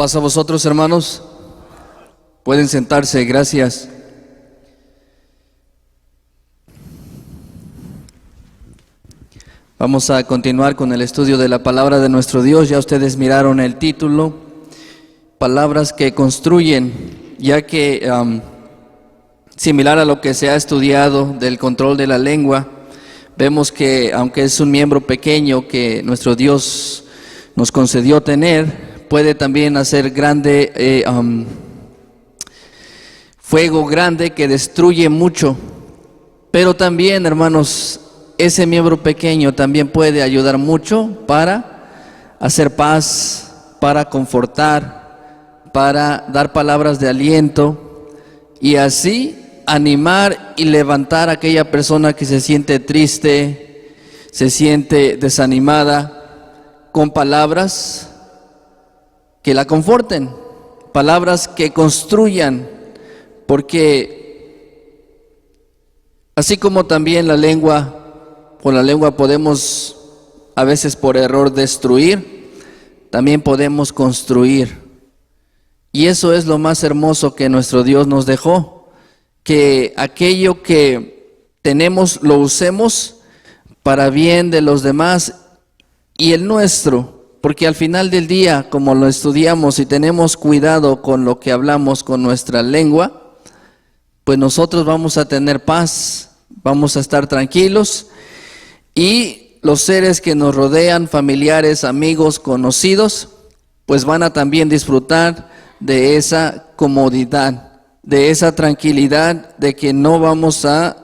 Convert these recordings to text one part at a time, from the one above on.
Paz a vosotros, hermanos. Pueden sentarse, gracias. Vamos a continuar con el estudio de la palabra de nuestro Dios. Ya ustedes miraron el título, palabras que construyen, ya que similar a lo que se ha estudiado del control de la lengua, vemos que aunque es un miembro pequeño que nuestro Dios nos concedió tener, puede también hacer grande fuego grande que destruye mucho. Pero también, hermanos, ese miembro pequeño también puede ayudar mucho para hacer paz, para confortar, para dar palabras de aliento y así animar y levantar a aquella persona que se siente triste, se siente desanimada, con palabras que la conforten, palabras que construyan, porque así como también con la lengua podemos a veces por error destruir, también podemos construir. Y eso es lo más hermoso que nuestro Dios nos dejó, que aquello que tenemos lo usemos para bien de los demás y el nuestro. Porque al final del día, como lo estudiamos y tenemos cuidado con lo que hablamos con nuestra lengua, pues nosotros vamos a tener paz, vamos a estar tranquilos y los seres que nos rodean, familiares, amigos, conocidos, pues van a también disfrutar de esa comodidad, de esa tranquilidad de que no vamos a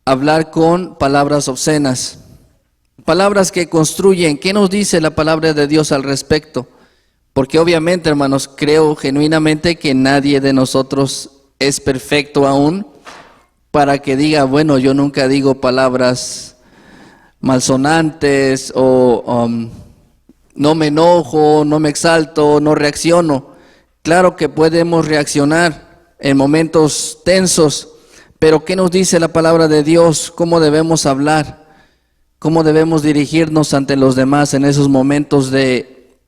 hablar con palabras obscenas. Palabras que construyen. ¿Qué nos dice la palabra de Dios al respecto? Porque obviamente, hermanos, creo genuinamente que nadie de nosotros es perfecto aún para que diga, bueno, yo nunca digo palabras malsonantes o no me enojo, no me exalto, no reacciono. Claro que podemos reaccionar en momentos tensos, pero ¿qué nos dice la palabra de Dios? ¿Cómo debemos hablar? ¿Cómo debemos dirigirnos ante los demás en esos momentos de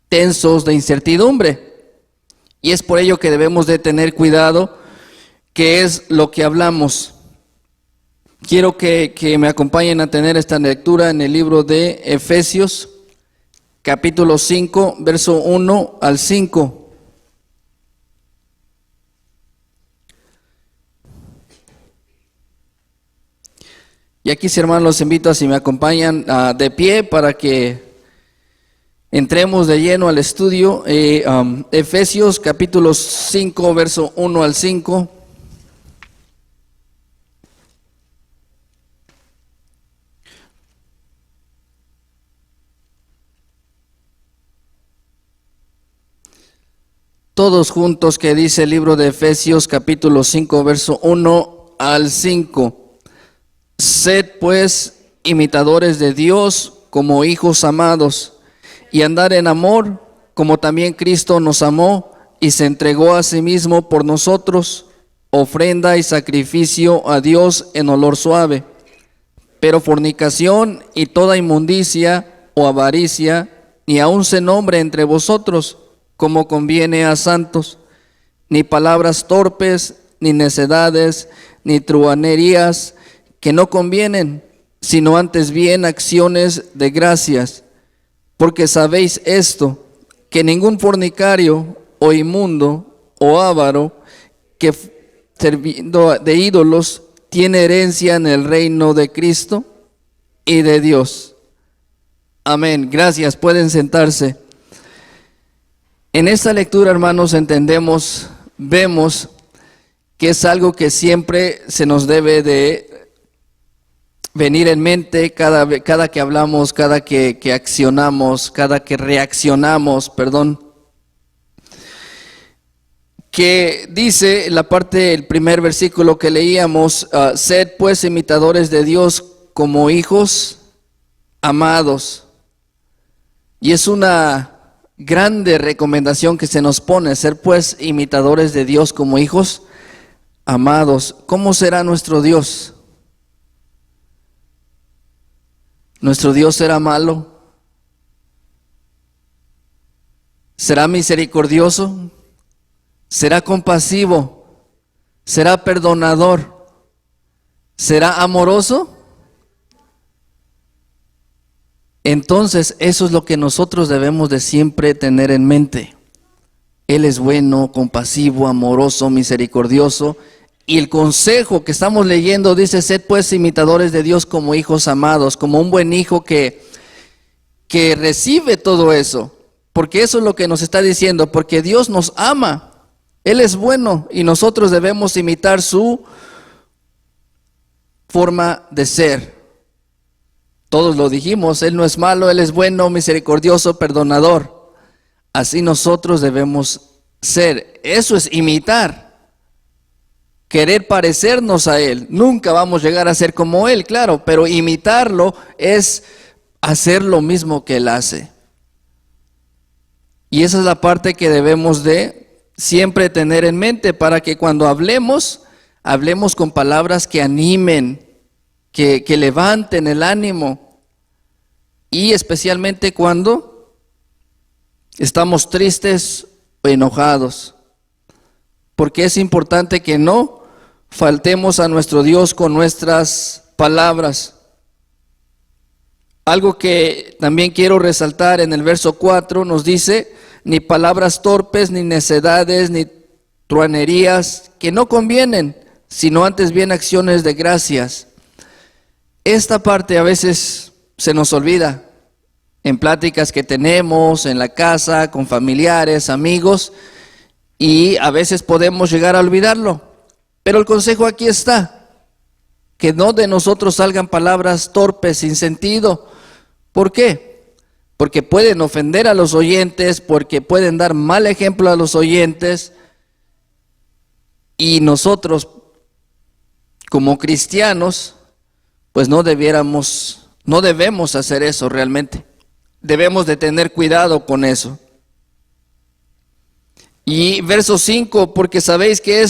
tensos, de incertidumbre? Y es por ello que debemos de tener cuidado qué es lo que hablamos. Quiero que me acompañen a tener esta lectura en el libro de Efesios, capítulo 5, verso 1 al 5. Y aquí, hermanos, los invito a si me acompañan de pie para que entremos de lleno al estudio. Efesios capítulo 5, verso 1 al 5. Todos juntos, que dice el libro de Efesios capítulo 5, verso 1 al 5. Sed pues imitadores de Dios como hijos amados, y andar en amor, como también Cristo nos amó y se entregó a sí mismo por nosotros, ofrenda y sacrificio a Dios en olor suave. Pero fornicación y toda inmundicia o avaricia, ni aun se nombre entre vosotros, como conviene a santos, ni palabras torpes, ni necedades, ni truhanerías, que no convienen, sino antes bien acciones de gracias. Porque sabéis esto, que ningún fornicario o inmundo o avaro que sirviendo de ídolos tiene herencia en el reino de Cristo y de Dios. Amén. Gracias. Pueden sentarse. En esta lectura, hermanos, vemos que es algo que siempre se nos debe de venir en mente cada que hablamos, cada que accionamos, cada que reaccionamos, que dice el primer versículo que leíamos, sed pues imitadores de Dios como hijos amados. Y es una grande recomendación que se nos pone, ser pues imitadores de Dios como hijos amados. ¿Cómo será nuestro Dios? ¿Nuestro Dios será malo? ¿Será misericordioso? ¿Será compasivo? ¿Será perdonador? ¿Será amoroso? Entonces, eso es lo que nosotros debemos de siempre tener en mente. Él es bueno, compasivo, amoroso, misericordioso. Y el consejo que estamos leyendo dice: sed pues imitadores de Dios como hijos amados, como un buen hijo que recibe todo eso. Porque eso es lo que nos está diciendo, porque Dios nos ama. Él es bueno y nosotros debemos imitar su forma de ser. Todos lo dijimos, Él no es malo, Él es bueno, misericordioso, perdonador. Así nosotros debemos ser. Eso es imitar. Querer parecernos a Él. Nunca vamos a llegar a ser como Él, claro, pero imitarlo es hacer lo mismo que Él hace. Y esa es la parte que debemos de siempre tener en mente para que cuando hablemos con palabras que animen, que levanten el ánimo, y especialmente cuando estamos tristes o enojados, porque es importante que no faltemos a nuestro Dios con nuestras palabras. Algo que también quiero resaltar en el verso 4 nos dice: ni palabras torpes, ni necedades, ni truanerías que no convienen, sino antes bien acciones de gracias. Esta parte a veces se nos olvida en pláticas que tenemos en la casa, con familiares, amigos, y a veces podemos llegar a olvidarlo. Pero el consejo aquí está: que no de nosotros salgan palabras torpes, sin sentido. ¿Por qué? Porque pueden ofender a los oyentes, porque pueden dar mal ejemplo a los oyentes, y nosotros como cristianos pues no debemos hacer eso realmente. Debemos de tener cuidado con eso. Y verso 5: porque sabéis que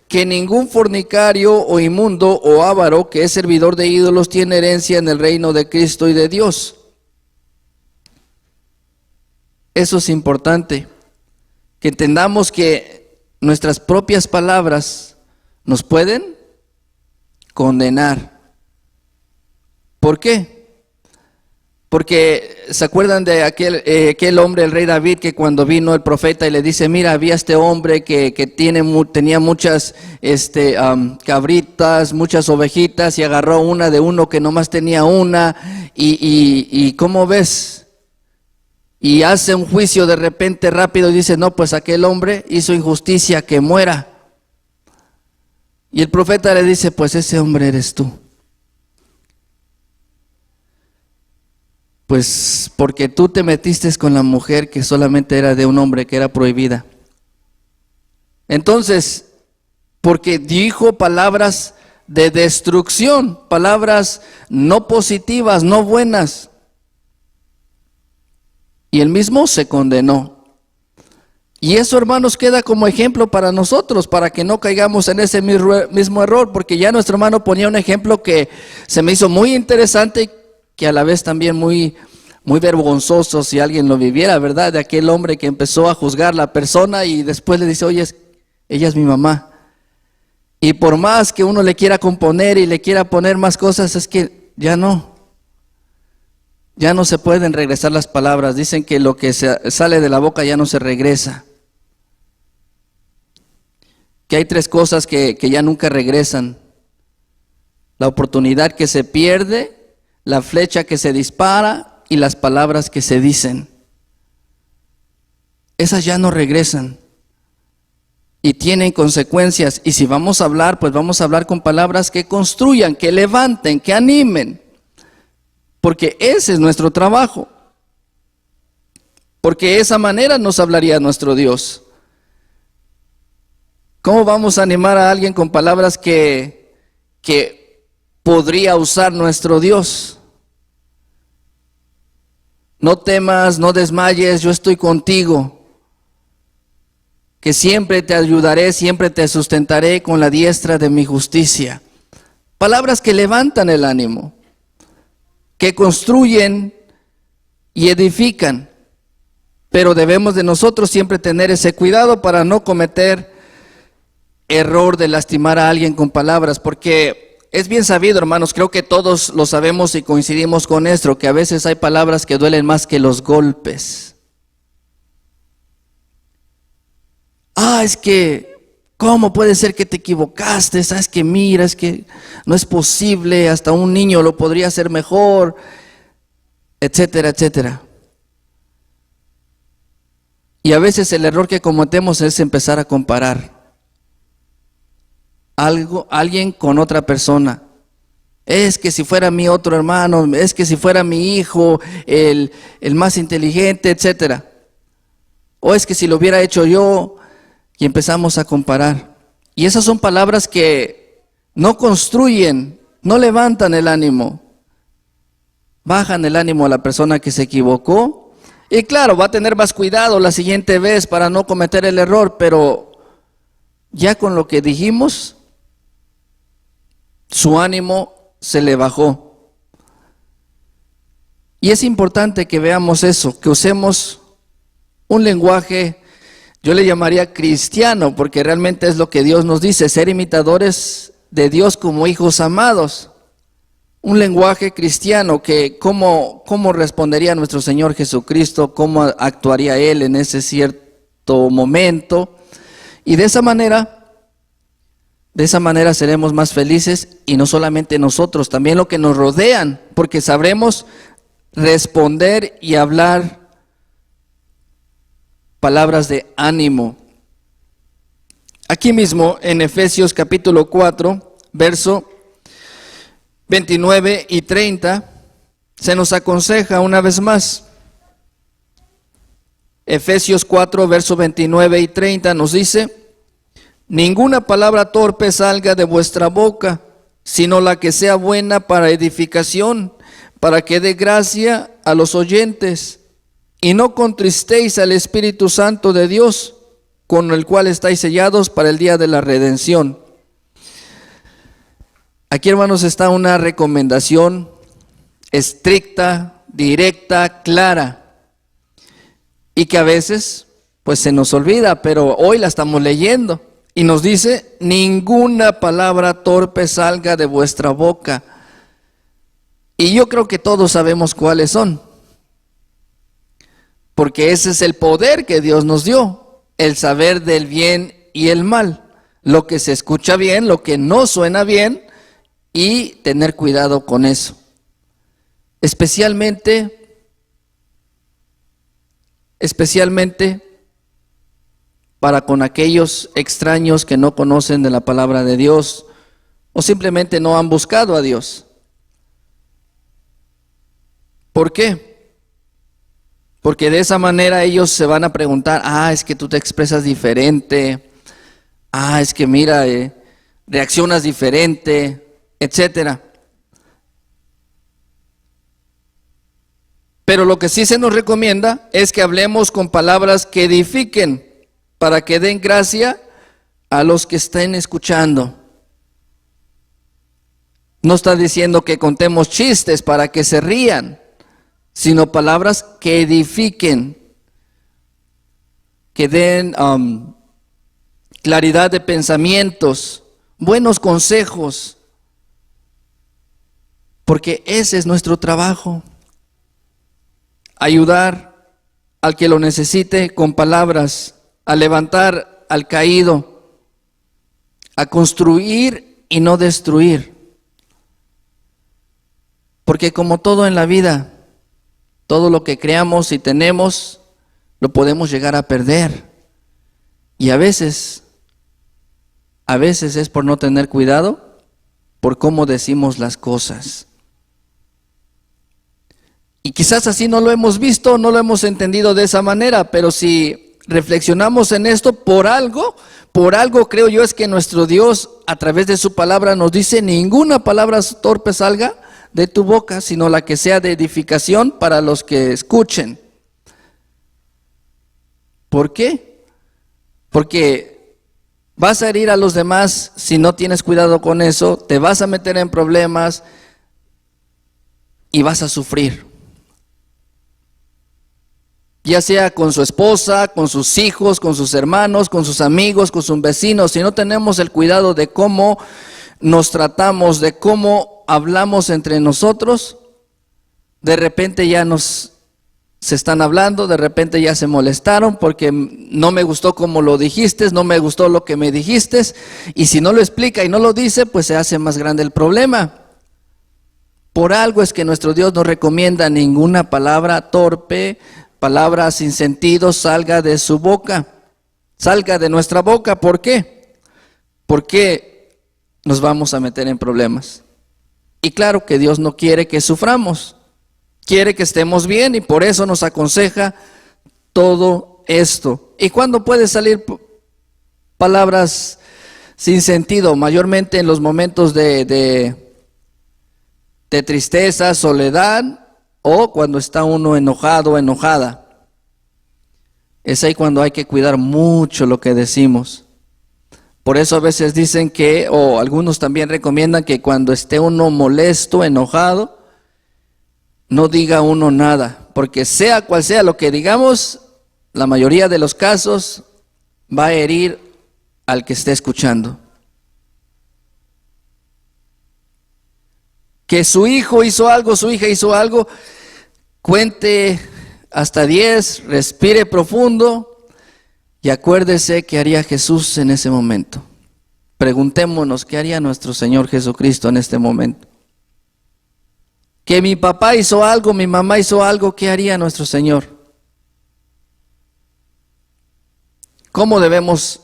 que ningún fornicario o inmundo o avaro que es servidor de ídolos tiene herencia en el reino de Cristo y de Dios. Eso es importante, que entendamos que nuestras propias palabras nos pueden condenar. ¿Por qué? Porque ¿se acuerdan de aquel hombre, el rey David, que cuando vino el profeta y le dice: mira, había este hombre que tenía muchas cabritas, muchas ovejitas, y agarró una de uno que nomás tenía una, y ¿cómo ves? Y hace un juicio de repente rápido y dice: no, pues aquel hombre hizo injusticia, que muera. Y el profeta le dice: pues ese hombre eres tú. Pues porque tú te metiste con la mujer que solamente era de un hombre, que era prohibida. Entonces, porque dijo palabras de destrucción, palabras no positivas, no buenas, y él mismo se condenó. Y eso, hermanos, queda como ejemplo para nosotros, para que no caigamos en ese mismo error, porque ya nuestro hermano ponía un ejemplo que se me hizo muy interesante, que a la vez también muy vergonzoso si alguien lo viviera, ¿verdad? De aquel hombre que empezó a juzgar a la persona y después le dice: oye, ella es mi mamá. Y por más que uno le quiera componer y le quiera poner más cosas, es que ya no se pueden regresar las palabras. Dicen que lo que sale de la boca ya no se regresa. Que hay 3 cosas que ya nunca regresan: la oportunidad que se pierde, la flecha que se dispara y las palabras que se dicen. Esas ya no regresan y tienen consecuencias. Y si vamos a hablar, pues vamos a hablar con palabras que construyan, que levanten, que animen, porque ese es nuestro trabajo, porque de esa manera nos hablaría nuestro Dios. ¿Cómo vamos a animar a alguien con palabras que podría usar nuestro Dios? No temas, no desmayes, yo estoy contigo, que siempre te ayudaré, siempre te sustentaré con la diestra de mi justicia. Palabras que levantan el ánimo, que construyen y edifican. Pero debemos de nosotros siempre tener ese cuidado para no cometer error de lastimar a alguien con palabras, porque es bien sabido, hermanos, creo que todos lo sabemos y coincidimos con esto, que a veces hay palabras que duelen más que los golpes. Es que, ¿cómo puede ser que te equivocaste? Es que mira, es que no es posible, hasta un niño lo podría hacer mejor, etcétera, etcétera. Y a veces el error que cometemos es empezar a comparar alguien con otra persona. Es que si fuera mi otro hermano, es que si fuera mi hijo, el más inteligente, etcétera. O es que si lo hubiera hecho yo, y empezamos a comparar. Y esas son palabras que no construyen, no levantan el ánimo, bajan el ánimo a la persona que se equivocó. Y claro, va a tener más cuidado la siguiente vez para no cometer el error, pero ya con lo que dijimos, su ánimo se le bajó. Y es importante que veamos eso, que usemos un lenguaje, yo le llamaría cristiano, porque realmente es lo que Dios nos dice, ser imitadores de Dios como hijos amados. Un lenguaje cristiano que cómo respondería nuestro Señor Jesucristo, cómo actuaría Él en ese cierto momento. Y de esa manera seremos más felices, y no solamente nosotros, también lo que nos rodean, porque sabremos responder y hablar palabras de ánimo. Aquí mismo en Efesios capítulo 4, verso 29 y 30, se nos aconseja una vez más. Efesios 4, verso 29 y 30 nos dice: ninguna palabra torpe salga de vuestra boca, sino la que sea buena para edificación, para que dé gracia a los oyentes. Y no contristéis al Espíritu Santo de Dios, con el cual estáis sellados para el día de la redención. Aquí, hermanos, está una recomendación estricta, directa, clara, y que a veces pues se nos olvida, pero hoy la estamos leyendo. Y nos dice: ninguna palabra torpe salga de vuestra boca. Y yo creo que todos sabemos cuáles son, porque ese es el poder que Dios nos dio, el saber del bien y el mal, lo que se escucha bien, lo que no suena bien, y tener cuidado con eso. Especialmente para con aquellos extraños que no conocen de la palabra de Dios, o simplemente no han buscado a Dios. ¿Por qué? Porque de esa manera ellos se van a preguntar: es que tú te expresas diferente, es que mira, reaccionas diferente, etcétera. Pero lo que sí se nos recomienda es que hablemos con palabras que edifiquen, para que den gracia a los que estén escuchando. No está diciendo que contemos chistes para que se rían, sino palabras que edifiquen, que den claridad de pensamientos, buenos consejos, porque ese es nuestro trabajo: ayudar al que lo necesite con palabras, a levantar al caído, a construir y no destruir. Porque como todo en la vida, todo lo que creamos y tenemos, lo podemos llegar a perder. Y a veces es por no tener cuidado, por cómo decimos las cosas. Y quizás así no lo hemos visto, no lo hemos entendido de esa manera, pero si reflexionamos en esto, por algo creo yo es que nuestro Dios a través de su palabra nos dice: ninguna palabra torpe salga de tu boca, sino la que sea de edificación para los que escuchen. ¿Por qué? Porque vas a herir a los demás si no tienes cuidado con eso, te vas a meter en problemas y vas a sufrir. ya sea con su esposa, con sus hijos, con sus hermanos, con sus amigos, con sus vecinos. Si no tenemos el cuidado de cómo nos tratamos, de cómo hablamos entre nosotros, de repente ya se están hablando, de repente ya se molestaron porque no me gustó cómo lo dijiste, no me gustó lo que me dijiste, y si no lo explica y no lo dice, pues se hace más grande el problema. Por algo es que nuestro Dios no recomienda ninguna palabra torpe, palabra sin sentido salga de su boca, salga de nuestra boca. ¿Por qué? Porque nos vamos a meter en problemas. Y claro que Dios no quiere que suframos, quiere que estemos bien, y por eso nos aconseja todo esto. ¿Y cuándo puede salir palabras sin sentido? Mayormente en los momentos de tristeza, soledad, o cuando está uno enojado o enojada. Es ahí cuando hay que cuidar mucho lo que decimos. Por eso a veces dicen que, o algunos también recomiendan que cuando esté uno molesto, enojado, no diga uno nada, porque sea cual sea lo que digamos, la mayoría de los casos va a herir al que esté escuchando. Que su hijo hizo algo, su hija hizo algo, cuente hasta 10, respire profundo y acuérdese qué haría Jesús en ese momento. Preguntémonos qué haría nuestro Señor Jesucristo en este momento. Que mi papá hizo algo, mi mamá hizo algo, ¿qué haría nuestro Señor? ¿Cómo debemos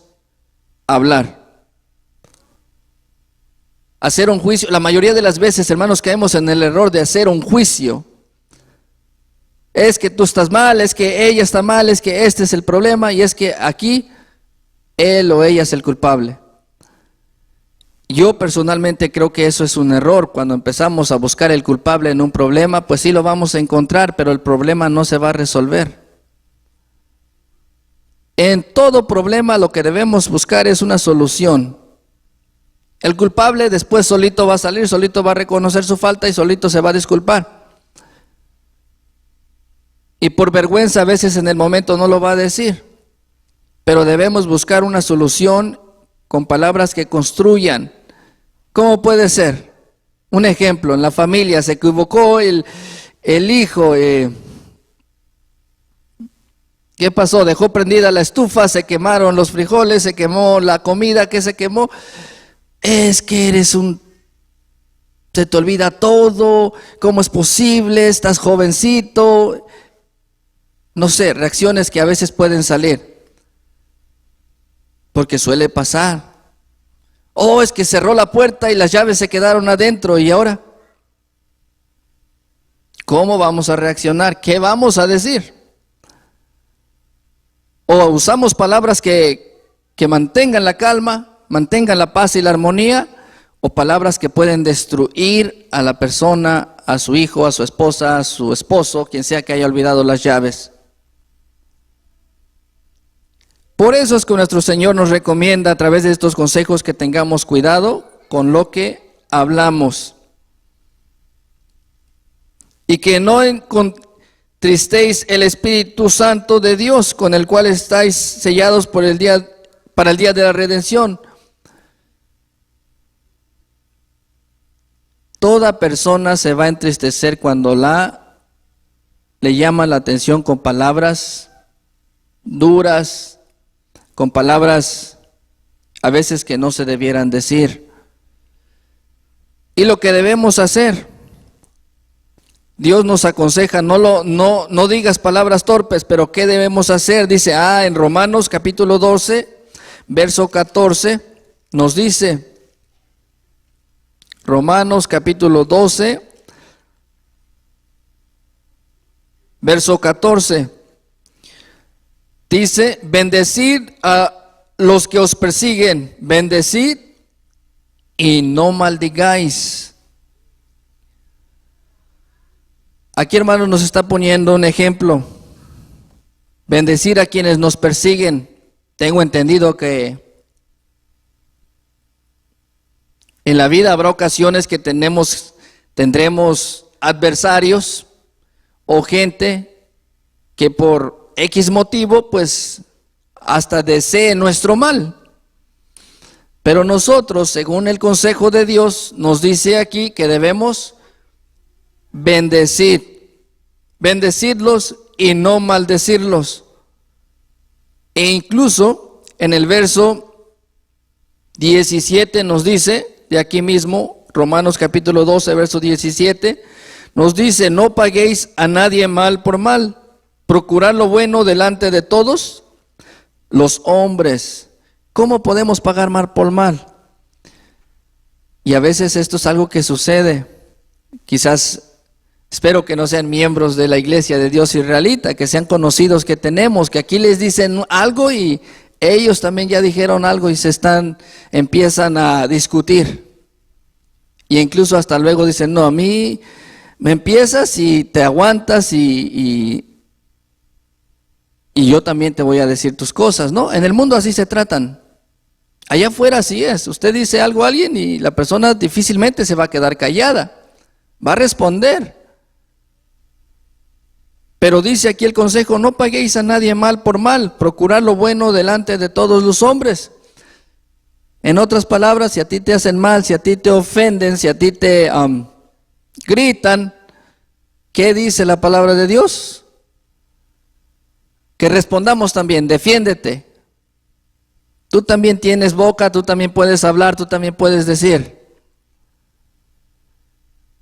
hablar? Hacer un juicio. La mayoría de las veces, hermanos, caemos en el error de hacer un juicio. Es que tú estás mal, es que ella está mal, es que este es el problema, y es que aquí él o ella es el culpable. Yo personalmente creo que eso es un error. Cuando empezamos a buscar el culpable en un problema, pues sí lo vamos a encontrar, pero el problema no se va a resolver. En todo problema lo que debemos buscar es una solución. El culpable después solito va a salir, solito va a reconocer su falta y solito se va a disculpar. Y por vergüenza a veces en el momento no lo va a decir. Pero debemos buscar una solución con palabras que construyan. ¿Cómo puede ser? Un ejemplo, en la familia se equivocó el hijo. ¿Qué pasó? Dejó prendida la estufa, se quemaron los frijoles, se quemó la comida. ¿Qué se quemó? Es que se te olvida todo, ¿cómo es posible? Estás jovencito. No sé, reacciones que a veces pueden salir, porque suele pasar. Oh, es que cerró la puerta y las llaves se quedaron adentro, ¿y ahora? ¿Cómo vamos a reaccionar? ¿Qué vamos a decir? O usamos palabras que mantengan la calma, mantengan la paz y la armonía, o palabras que pueden destruir a la persona, a su hijo, a su esposa, a su esposo, quien sea que haya olvidado las llaves. Por eso es que nuestro Señor nos recomienda a través de estos consejos que tengamos cuidado con lo que hablamos. Y que no contristéis el Espíritu Santo de Dios, con el cual estáis sellados para el día de la redención. Toda persona se va a entristecer cuando le llama la atención con palabras duras, con palabras a veces que no se debieran decir. Y lo que debemos hacer, Dios nos aconseja, no digas palabras torpes, pero ¿qué debemos hacer? Dice, en Romanos capítulo 12, verso 14, nos dice, Romanos capítulo 12, verso 14, dice, bendecid a los que os persiguen, bendecid y no maldigáis. Aquí, hermanos, nos está poniendo un ejemplo. Bendecir a quienes nos persiguen. Tengo entendido que en la vida habrá ocasiones que tendremos adversarios o gente que por X motivo, pues hasta desee nuestro mal. Pero nosotros, según el consejo de Dios, nos dice aquí que debemos bendecirlos y no maldecirlos. E incluso en el verso 17 nos dice, de aquí mismo, Romanos capítulo 12, verso 17, nos dice: no paguéis a nadie mal por mal, procurad lo bueno delante de todos los hombres. ¿Cómo podemos pagar mal por mal? Y a veces esto es algo que sucede. Quizás, espero que no sean miembros de la iglesia de Dios israelita, que sean conocidos que tenemos, que aquí les dicen algo y ellos también ya dijeron algo y empiezan a discutir. Y incluso hasta luego dicen: no, a mí me empiezas y te aguantas y yo también te voy a decir tus cosas, ¿no? En el mundo así se tratan. Allá afuera así es. Usted dice algo a alguien y la persona difícilmente se va a quedar callada. Va a responder. Pero dice aquí el consejo: no paguéis a nadie mal por mal, procurad lo bueno delante de todos los hombres. En otras palabras, si a ti te hacen mal, si a ti te ofenden, si a ti te gritan, ¿qué dice la palabra de Dios? Que respondamos también: defiéndete. Tú también tienes boca, tú también puedes hablar, tú también puedes decir.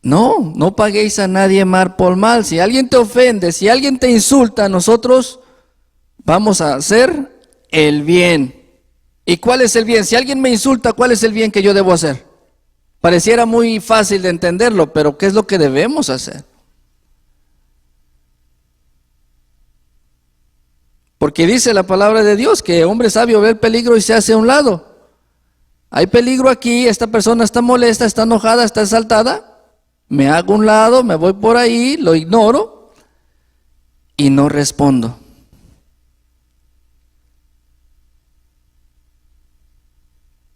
No paguéis a nadie mal por mal. Si alguien te ofende, si alguien te insulta, nosotros vamos a hacer el bien. ¿Y cuál es el bien? Si alguien me insulta, ¿cuál es el bien que yo debo hacer? Pareciera muy fácil de entenderlo, pero ¿qué es lo que debemos hacer? Porque dice la palabra de Dios que hombre sabio ve el peligro y se hace a un lado. Hay peligro aquí, esta persona está molesta, está enojada, está exaltada. Me hago a un lado, me voy por ahí, lo ignoro y no respondo.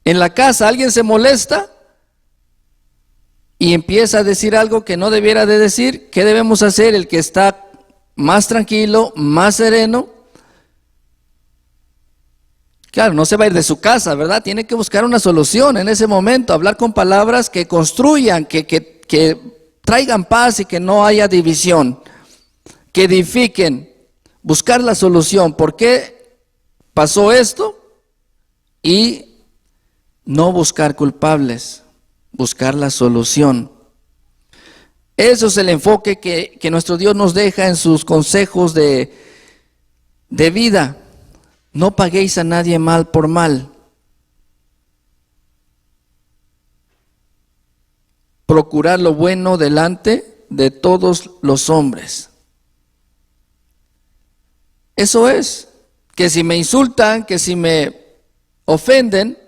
En la casa alguien se molesta y empieza a decir algo que no debiera de decir. ¿Qué debemos hacer? El que está más tranquilo, más sereno, claro, no se va a ir de su casa, ¿verdad? Tiene que buscar una solución en ese momento, hablar con palabras que construyan, que traigan paz y que no haya división, que edifiquen, buscar la solución. ¿Por qué pasó esto? Y no buscar culpables, buscar la solución. Eso es el enfoque que nuestro Dios nos deja en sus consejos de vida. No paguéis a nadie mal por mal. Procurad lo bueno delante de todos los hombres. Eso es, que si me insultan, que si me ofenden,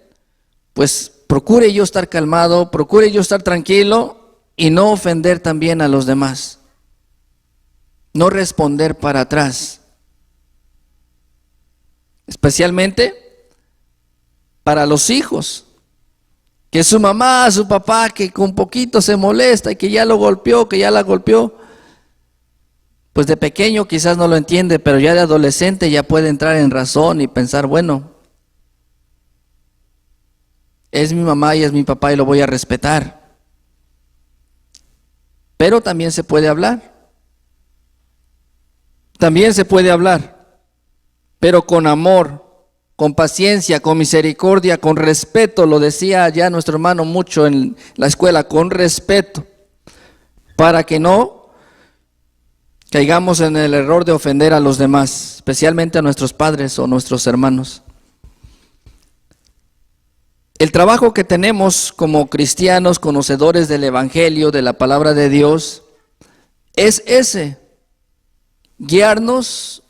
pues procure yo estar calmado, procure yo estar tranquilo y no ofender también a los demás. No responder para atrás. Especialmente para los hijos, que su mamá, su papá, que con poquito se molesta y que ya lo golpeó, que ya la golpeó, pues de pequeño quizás no lo entiende, pero ya de adolescente ya puede entrar en razón y pensar: bueno, es mi mamá y es mi papá y lo voy a respetar. Pero también se puede hablar. También se puede hablar. Pero con amor, con paciencia, con misericordia, con respeto. Lo decía ya nuestro hermano mucho en la escuela: con respeto, para que no caigamos en el error de ofender a los demás, especialmente a nuestros padres o nuestros hermanos. El trabajo que tenemos como cristianos, conocedores del Evangelio, de la palabra de Dios, es ese: guiarnos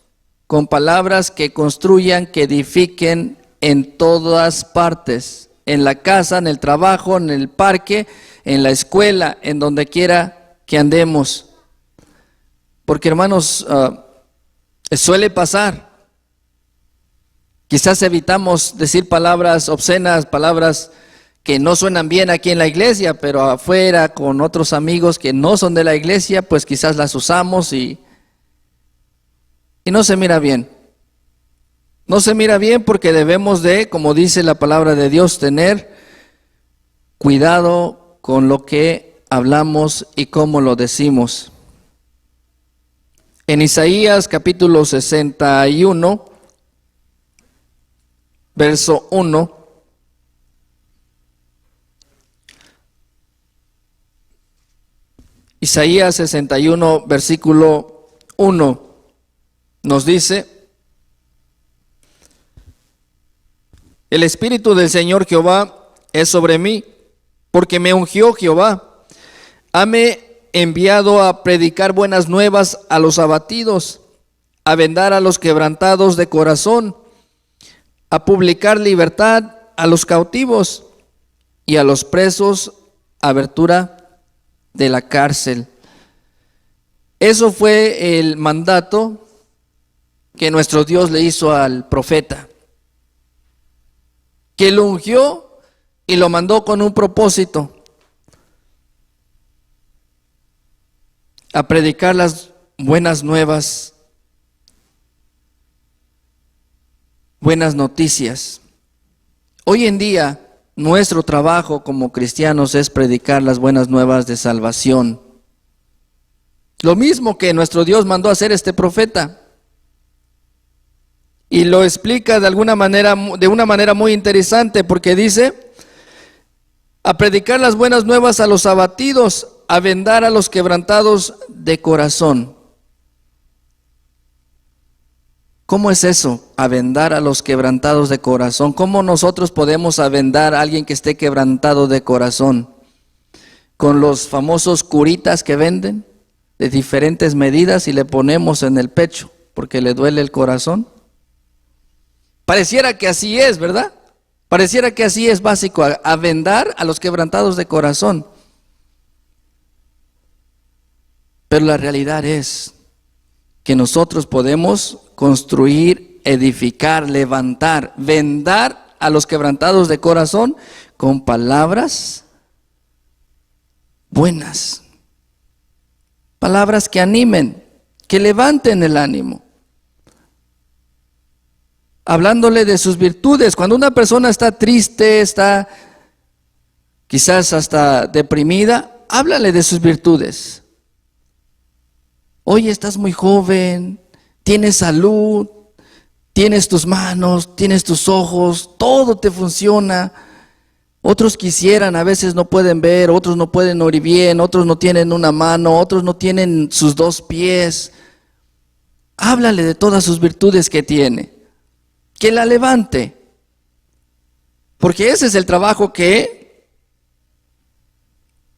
con palabras que construyan, que edifiquen en todas partes, en la casa, en el trabajo, en el parque, en la escuela, en donde quiera que andemos. Porque, hermanos, suele pasar. Quizás evitamos decir palabras obscenas, palabras que no suenan bien aquí en la iglesia, pero afuera con otros amigos que no son de la iglesia, pues quizás las usamos y y no se mira bien. No se mira bien porque debemos de, como dice la palabra de Dios, tener cuidado con lo que hablamos y cómo lo decimos. En Isaías capítulo 61, verso 1, Isaías 61, versículo 1, nos dice: el Espíritu del Señor Jehová es sobre mí, porque me ungió Jehová. Hame enviado a predicar buenas nuevas a los abatidos, a vendar a los quebrantados de corazón, a publicar libertad a los cautivos y a los presos abertura de la cárcel. Eso fue el mandato que nuestro Dios le hizo al profeta, que lo ungió y lo mandó con un propósito: a predicar las buenas nuevas, buenas noticias. Hoy en día nuestro trabajo como cristianos es predicar las buenas nuevas de salvación. Lo mismo que nuestro Dios mandó a hacer este profeta. Y lo explica de una manera muy interesante, porque dice: a predicar las buenas nuevas a los abatidos, a vendar a los quebrantados de corazón. ¿Cómo es eso? A vendar a los quebrantados de corazón. ¿Cómo nosotros podemos avendar a alguien que esté quebrantado de corazón? Con los famosos curitas que venden de diferentes medidas y le ponemos en el pecho porque le duele el corazón. Pareciera que así es, ¿verdad? Pareciera que así es básico, a vendar a los quebrantados de corazón. Pero la realidad es que nosotros podemos construir, edificar, levantar, vendar a los quebrantados de corazón con palabras buenas, palabras que animen, que levanten el ánimo, hablándole de sus virtudes. Cuando una persona está triste, está quizás hasta deprimida, háblale de sus virtudes. Oye, estás muy joven, tienes salud, tienes tus manos, tienes tus ojos, todo te funciona. Otros quisieran, a veces no pueden ver, otros no pueden oír bien, otros no tienen una mano, otros no tienen sus dos pies. Háblale de todas sus virtudes que tiene, que la levante, porque ese es el trabajo que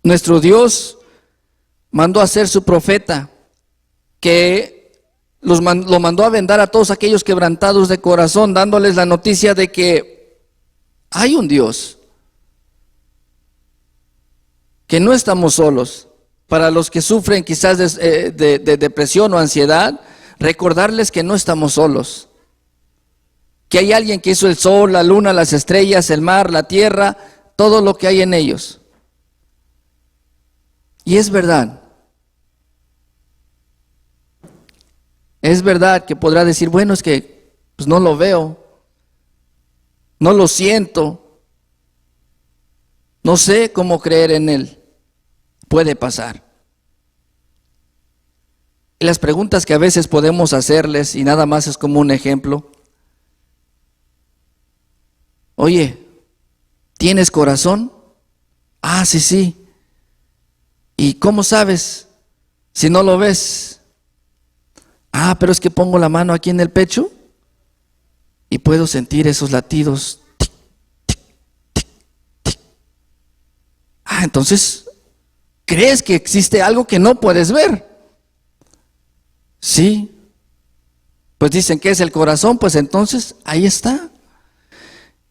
nuestro Dios mandó a hacer su profeta, que lo mandó a vendar a todos aquellos quebrantados de corazón, dándoles la noticia de que hay un Dios, que no estamos solos. Para los que sufren quizás de depresión o ansiedad, recordarles que no estamos solos, que hay alguien que hizo el sol, la luna, las estrellas, el mar, la tierra, todo lo que hay en ellos. Y es verdad. Es verdad que podrá decir: bueno, es que pues no lo veo, no lo siento, no sé cómo creer en Él. Puede pasar. Y las preguntas que a veces podemos hacerles, y nada más es como un ejemplo: oye, ¿tienes corazón? Ah, sí, sí. ¿Y cómo sabes si no lo ves? Ah, pero es que pongo la mano aquí en el pecho y puedo sentir esos latidos. Tic, tic, tic, tic. Ah, entonces, ¿crees que existe algo que no puedes ver? Sí. Pues dicen que es el corazón, pues entonces ahí está.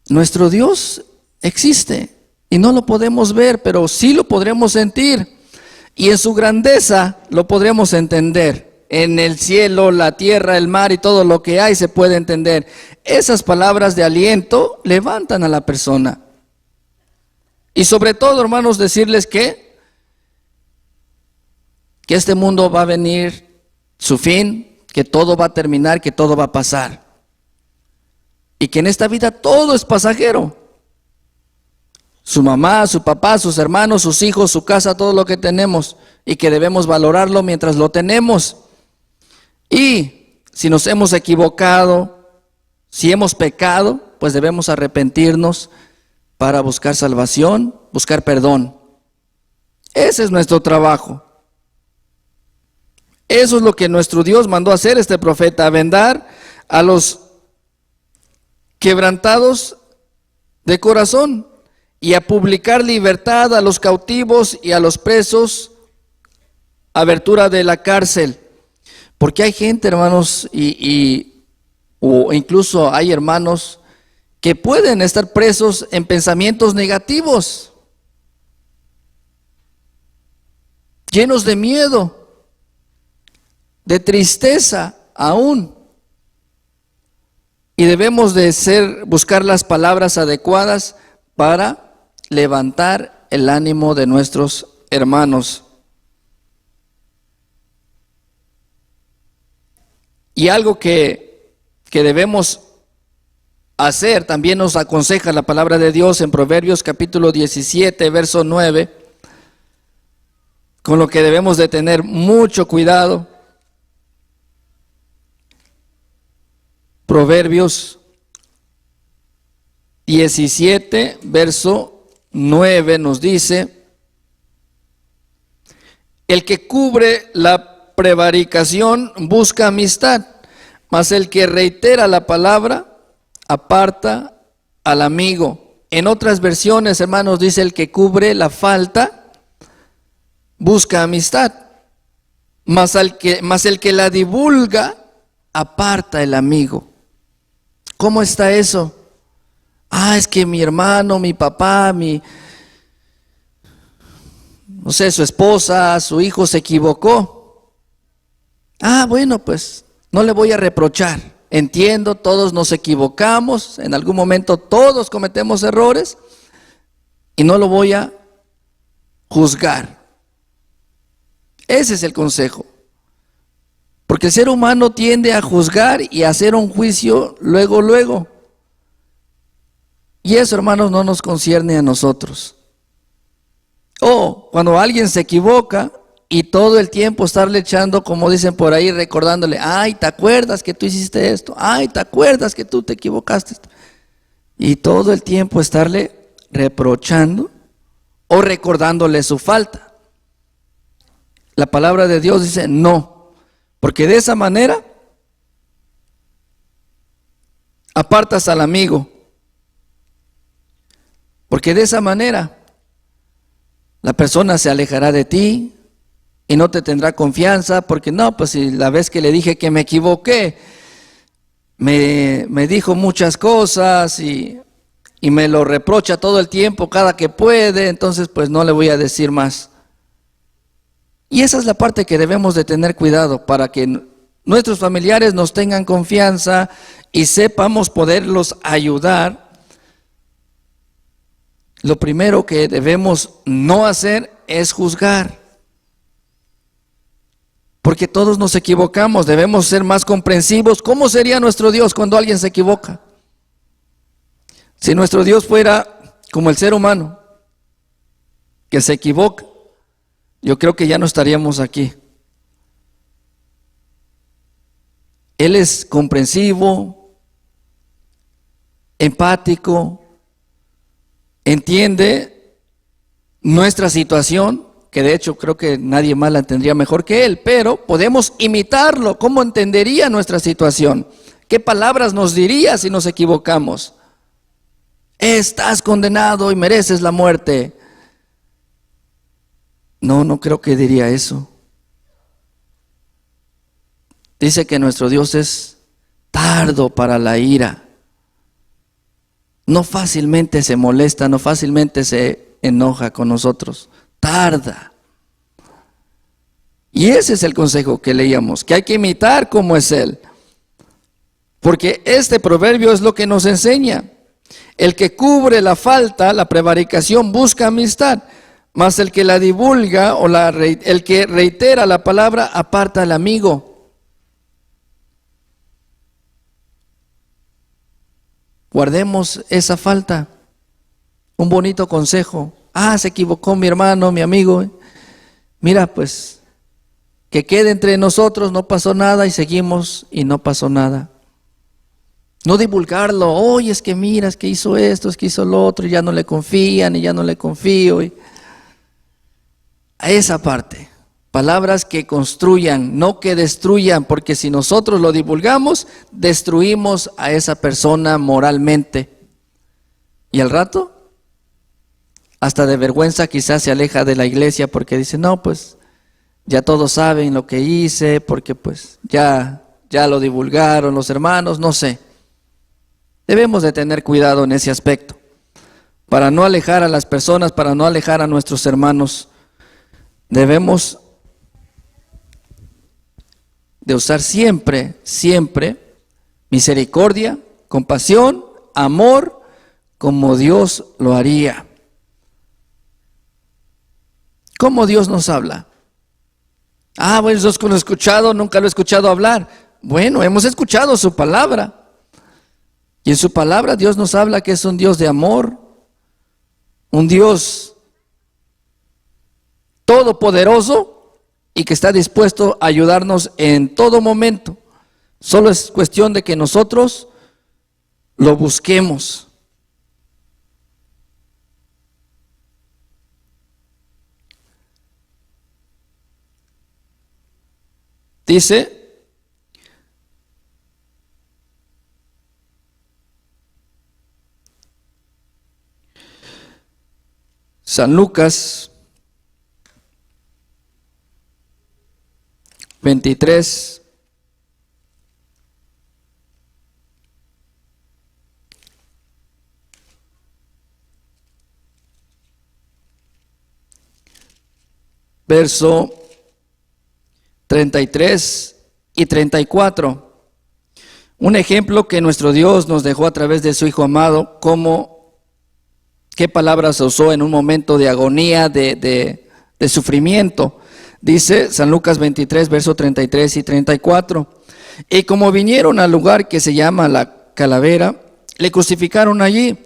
Nuestro Dios existe y no lo podemos ver, pero sí lo podremos sentir, y en su grandeza lo podremos entender. En el cielo, la tierra, el mar y todo lo que hay se puede entender. Esas palabras de aliento levantan a la persona. Y sobre todo, hermanos, decirles que este mundo va a venir su fin, que todo va a terminar, que todo va a pasar. Y que en esta vida todo es pasajero. Su mamá, su papá, sus hermanos, sus hijos, su casa, todo lo que tenemos. Y que debemos valorarlo mientras lo tenemos. Y si nos hemos equivocado, si hemos pecado, pues debemos arrepentirnos para buscar salvación, buscar perdón. Ese es nuestro trabajo. Eso es lo que nuestro Dios mandó hacer este profeta, a vendar a los quebrantados de corazón y a publicar libertad a los cautivos y a los presos, abertura de la cárcel. Porque hay gente, hermanos, o incluso hay hermanos que pueden estar presos en pensamientos negativos, llenos de miedo, de tristeza aún. Y debemos de buscar las palabras adecuadas para levantar el ánimo de nuestros hermanos. Y algo que debemos hacer, también nos aconseja la palabra de Dios en Proverbios capítulo 17, verso 9, con lo que debemos de tener mucho cuidado. Proverbios 17, verso 9 nos dice: el que cubre la prevaricación busca amistad, mas el que reitera la palabra aparta al amigo. En otras versiones, hermanos, dice: el que cubre la falta busca amistad, mas el que la divulga aparta el amigo. ¿Cómo está eso? Es que mi hermano, mi papá, no sé, su esposa, su hijo se equivocó. Bueno, pues no le voy a reprochar. Entiendo, todos nos equivocamos, en algún momento todos cometemos errores y no lo voy a juzgar. Ese es el consejo. Porque el ser humano tiende a juzgar y a hacer un juicio luego. Y eso, hermanos, no nos concierne a nosotros. Cuando alguien se equivoca y todo el tiempo estarle echando, como dicen por ahí, recordándole: ¿te acuerdas que tú hiciste esto? ¿Te acuerdas que tú te equivocaste? Y todo el tiempo estarle reprochando o recordándole su falta. La palabra de Dios dice: no. Porque de esa manera apartas al amigo. Porque de esa manera la persona se alejará de ti y no te tendrá confianza. Porque pues si la vez que le dije que me equivoqué, me dijo muchas cosas y me lo reprocha todo el tiempo, cada que puede, entonces pues no le voy a decir más. Y esa es la parte que debemos de tener cuidado, para que nuestros familiares nos tengan confianza y sepamos poderlos ayudar. Lo primero que debemos no hacer es juzgar, porque todos nos equivocamos, debemos ser más comprensivos. ¿Cómo sería nuestro Dios cuando alguien se equivoca? Si nuestro Dios fuera como el ser humano, que se equivoca, yo creo que ya no estaríamos aquí. Él es comprensivo, empático, entiende nuestra situación, que de hecho creo que nadie más la entendería mejor que Él, pero podemos imitarlo. ¿Cómo entendería nuestra situación? ¿Qué palabras nos diría si nos equivocamos? Estás condenado y mereces la muerte. No creo que diría eso. Dice que nuestro Dios es tardo para la ira. No fácilmente se molesta, no fácilmente se enoja con nosotros. Tarda. Y ese es el consejo que leíamos, que hay que imitar como es Él. Porque este proverbio es lo que nos enseña. El que cubre la falta, la prevaricación, busca amistad. Mas el que la divulga el que reitera la palabra aparta al amigo. Guardemos esa falta. Un bonito consejo. Se equivocó mi hermano, mi amigo. Mira, pues, que quede entre nosotros, no pasó nada, y seguimos y no pasó nada. No divulgarlo. Oye, es que mira, es que hizo esto, es que hizo lo otro, y ya no le confían, y ya no le confío. A esa parte. Palabras que construyan, no que destruyan, porque si nosotros lo divulgamos, destruimos a esa persona moralmente. Y al rato, hasta de vergüenza quizás se aleja de la iglesia porque dice, no, pues ya todos saben lo que hice, porque pues ya lo divulgaron los hermanos, no sé. Debemos de tener cuidado en ese aspecto, para no alejar a las personas, para no alejar a nuestros hermanos. Debemos de usar siempre misericordia, compasión, amor, como Dios lo haría. ¿Cómo Dios nos habla? Bueno, eso lo he escuchado, nunca lo he escuchado hablar. Bueno, hemos escuchado su palabra. Y en su palabra Dios nos habla que es un Dios de amor, un Dios todopoderoso, y que está dispuesto a ayudarnos en todo momento. Solo es cuestión de que nosotros lo busquemos. Dice, San Lucas 23, verso 33 y 34. Un ejemplo que nuestro Dios nos dejó a través de su Hijo amado, qué palabras usó en un momento de agonía, de sufrimiento. Dice San Lucas 23, verso 33 y 34. Y como vinieron al lugar que se llama la Calavera, le crucificaron allí,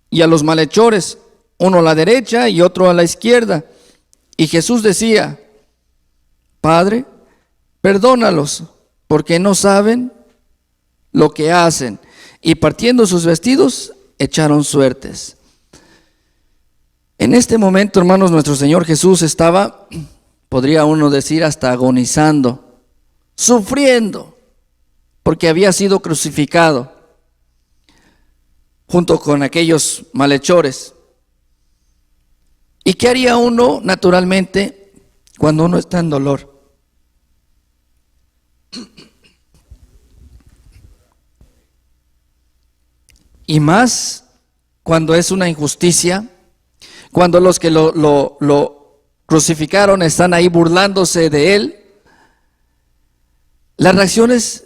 y a los malhechores, uno a la derecha y otro a la izquierda. Y Jesús decía, Padre, perdónalos, porque no saben lo que hacen. Y partiendo sus vestidos, echaron suertes. En este momento, hermanos, nuestro Señor Jesús estaba, podría uno decir, hasta agonizando, sufriendo, porque había sido crucificado junto con aquellos malhechores. ¿Y qué haría uno naturalmente cuando uno está en dolor? Y más cuando es una injusticia, cuando los que lo crucificaron están ahí burlándose de él. Las reacciones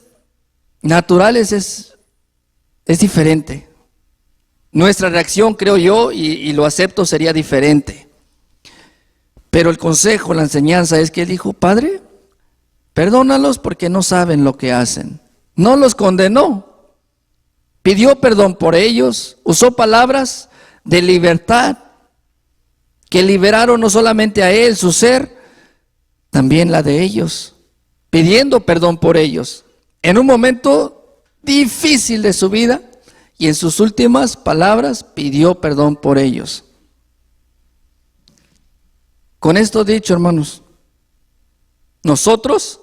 naturales es diferente. Nuestra reacción, creo yo, y lo acepto, sería diferente. Pero el consejo, la enseñanza es que él dijo, Padre, perdónalos porque no saben lo que hacen. No los condenó, pidió perdón por ellos, usó palabras de libertad que liberaron no solamente a él, su ser, también la de ellos, pidiendo perdón por ellos. En un momento difícil de su vida, y en sus últimas palabras pidió perdón por ellos. Con esto dicho, hermanos, nosotros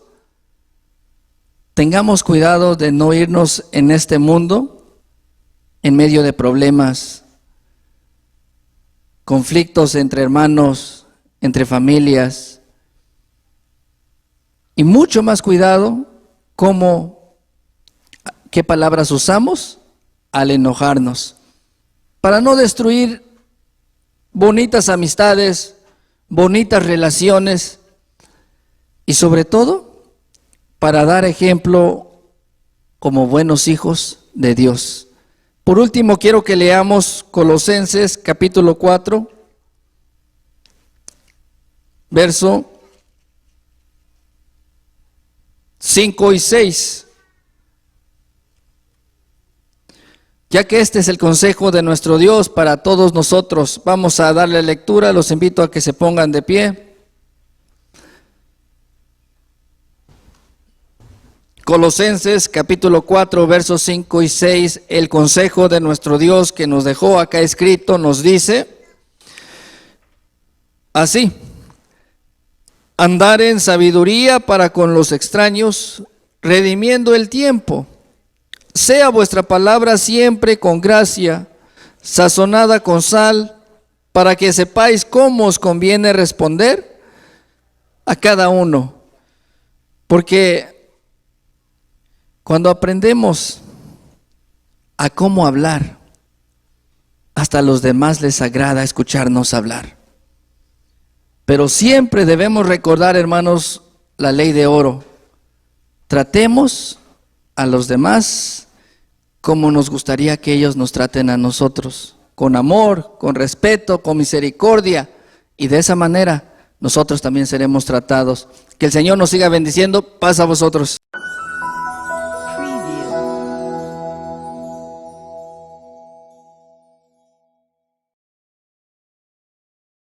tengamos cuidado de no irnos en este mundo en medio de problemas, conflictos entre hermanos, entre familias, y mucho más cuidado qué palabras usamos al enojarnos, para no destruir bonitas amistades, bonitas relaciones, y sobre todo para dar ejemplo como buenos hijos de Dios. Por último, quiero que leamos Colosenses capítulo 4, verso 5 y 6. Ya que este es el consejo de nuestro Dios para todos nosotros, vamos a darle lectura. Los invito a que se pongan de pie. Colosenses capítulo 4, versos 5 y 6, el consejo de nuestro Dios que nos dejó acá escrito nos dice así: andar en sabiduría para con los extraños, redimiendo el tiempo. Sea vuestra palabra siempre con gracia, sazonada con sal, para que sepáis cómo os conviene responder a cada uno. Porque cuando aprendemos a cómo hablar, hasta a los demás les agrada escucharnos hablar. Pero siempre debemos recordar, hermanos, la ley de oro. Tratemos a los demás como nos gustaría que ellos nos traten a nosotros, con amor, con respeto, con misericordia, y de esa manera nosotros también seremos tratados. Que el Señor nos siga bendiciendo. Paz a vosotros.